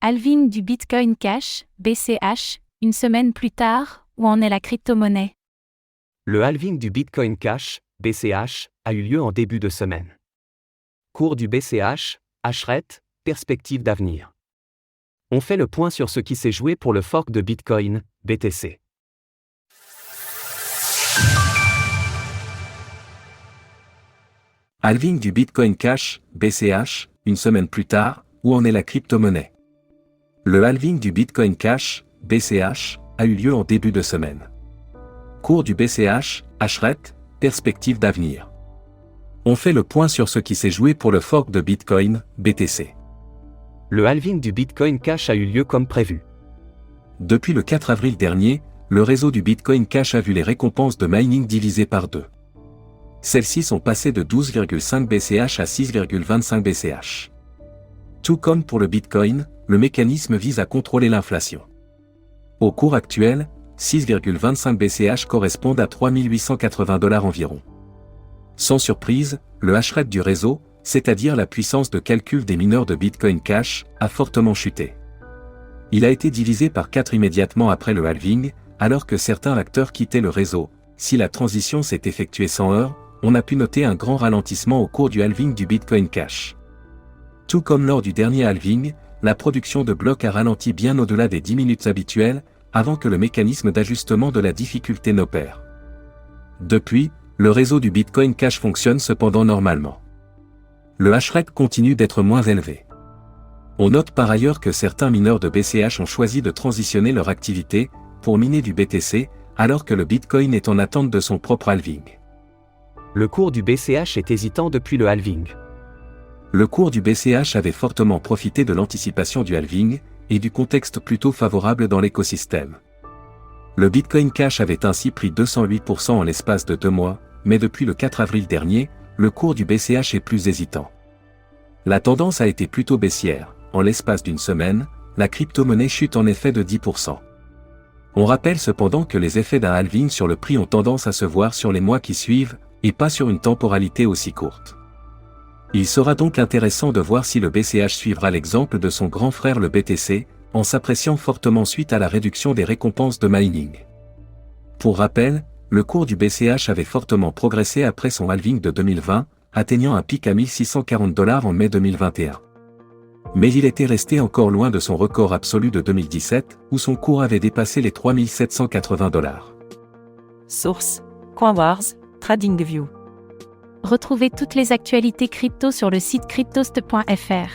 Halving du Bitcoin Cash, BCH, une semaine plus tard, où en est la crypto-monnaie? Le halving du Bitcoin Cash, BCH, a eu lieu en début de semaine. Cours du BCH, hashrate, perspective d'avenir. On fait le point sur ce qui s'est joué pour le fork de Bitcoin, BTC. Halving du Bitcoin Cash, BCH, une semaine plus tard, où en est la crypto-monnaie? Le halving du Bitcoin Cash, BCH, a eu lieu en début de semaine. Cours du BCH, hashrate, perspective d'avenir. On fait le point sur ce qui s'est joué pour le fork de Bitcoin, BTC. Le halving du Bitcoin Cash a eu lieu comme prévu. Depuis le 4 avril dernier, le réseau du Bitcoin Cash a vu les récompenses de mining divisées par 2. Celles-ci sont passées de 12,5 BCH à 6,25 BCH. Tout comme pour le Bitcoin, le mécanisme vise à contrôler l'inflation. Au cours actuel, 6,25 BCH correspondent à 3 880 $ environ. Sans surprise, le hashrate du réseau, c'est-à-dire la puissance de calcul des mineurs de Bitcoin Cash, a fortement chuté. Il a été divisé par 4 immédiatement après le halving, alors que certains acteurs quittaient le réseau. Si la transition s'est effectuée sans heurts, on a pu noter un grand ralentissement au cours du halving du Bitcoin Cash. Tout comme lors du dernier halving, la production de blocs a ralenti bien au-delà des 10 minutes habituelles, avant que le mécanisme d'ajustement de la difficulté n'opère. Depuis, le réseau du Bitcoin Cash fonctionne cependant normalement. Le hashrate continue d'être moins élevé. On note par ailleurs que certains mineurs de BCH ont choisi de transitionner leur activité pour miner du BTC, alors que le Bitcoin est en attente de son propre halving. Le cours du BCH est hésitant depuis le halving. Le cours du BCH avait fortement profité de l'anticipation du halving et du contexte plutôt favorable dans l'écosystème. Le Bitcoin Cash avait ainsi pris 208% en l'espace de 2 mois, mais depuis le 4 avril dernier, le cours du BCH est plus hésitant. La tendance a été plutôt baissière. En l'espace d'une semaine, la crypto-monnaie chute en effet de 10%. On rappelle cependant que les effets d'un halving sur le prix ont tendance à se voir sur les mois qui suivent, et pas sur une temporalité aussi courte. Il sera donc intéressant de voir si le BCH suivra l'exemple de son grand frère le BTC, en s'appréciant fortement suite à la réduction des récompenses de mining. Pour rappel, le cours du BCH avait fortement progressé après son halving de 2020, atteignant un pic à 1640 $ en mai 2021. Mais il était resté encore loin de son record absolu de 2017, où son cours avait dépassé les 3780 $. Source: CoinWars, TradingView. Retrouvez toutes les actualités crypto sur le site cryptost.fr.